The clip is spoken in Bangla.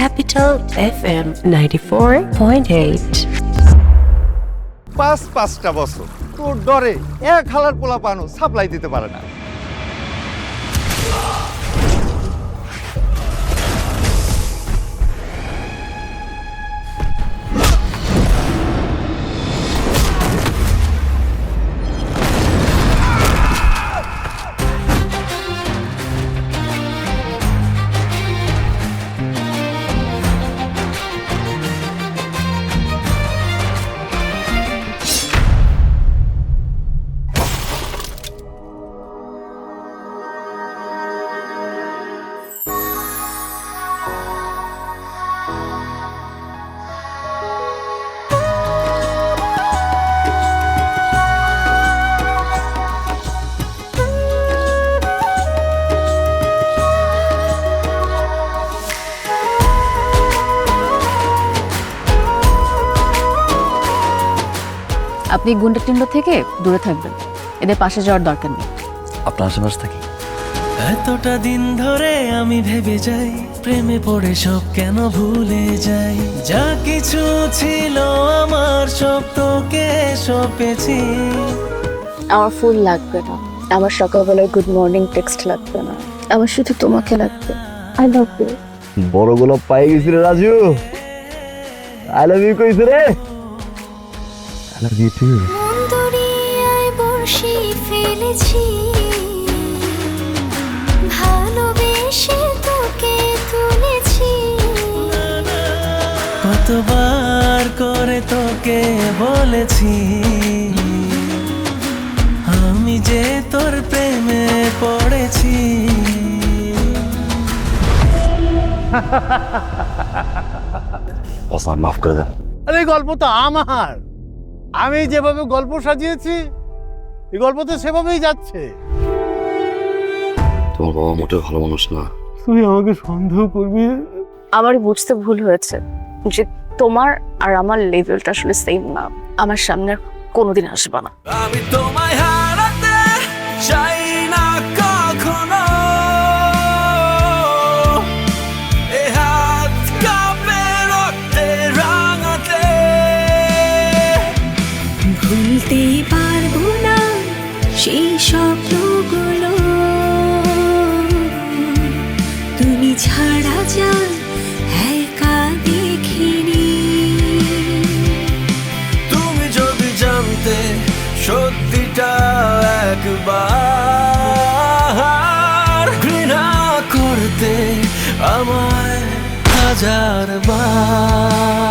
Capital FM 94.8. পাঁচটা বছর তোর ডরে এক হালার পোলা পানো সাপ্লাই দিতে পারে না। আপনি গুন্ডা-টিন্ড থেকে দূরে থাকবেন, এদের পাশে যাওয়ার দরকার নেই। আপনার আশেপাশে থাকি। এতটা দিন ধরে আমি ভেবে যাই, প্রেমে পড়ে সব কেন ভুলে যাই। যা কিছু ছিল আমার সব তোকে সঁপেছি। আমার ফুল লাগবে না, আমার সকালবেলায় গুড মর্নিং টেক্সট লাগবে না, আমার শুধু তোমাকে লাগবে। I love you. বড় গোলাপ পাই গেছি রে রাজু। আই লাভ ইউ কইছে রে। I love you too. মন্দরিয়ায় বর্ষি ফেলেছি, ভালোবেসে তোকে তুলেছি। কতবার করে তোকে বলেছি আমি যে তোর প্রেমে পড়েছি। ওসমান মাফ করে দেন। আরে এই গল্প তো আমার, আমি যেভাবে গল্প সাজিয়েছি এই গল্প তো সেভাবেই যাচ্ছে। তোমার বাবা মোটেও ভালো মানুষ না। তুই আমাকে সন্দেহ করবি? আমার বুঝতে ভুল হয়েছে যে তোমার আর আমার লেভেলটা আসলে সেম না। আমার সামনে আর কোনোদিন আসবে না। আমি তোমায় হারাতে চাই না কখনো। এ হাত কাঁপে রক্তে রাঙাতে। ভুলতে পারবো না সেই স্বপ্নগুলো, তুমি ছাড়া যান একা দেখিনি। তুমি যদি জানতে সত্যিটা একবার, ঘৃণা করতে আমায় 1000 বার।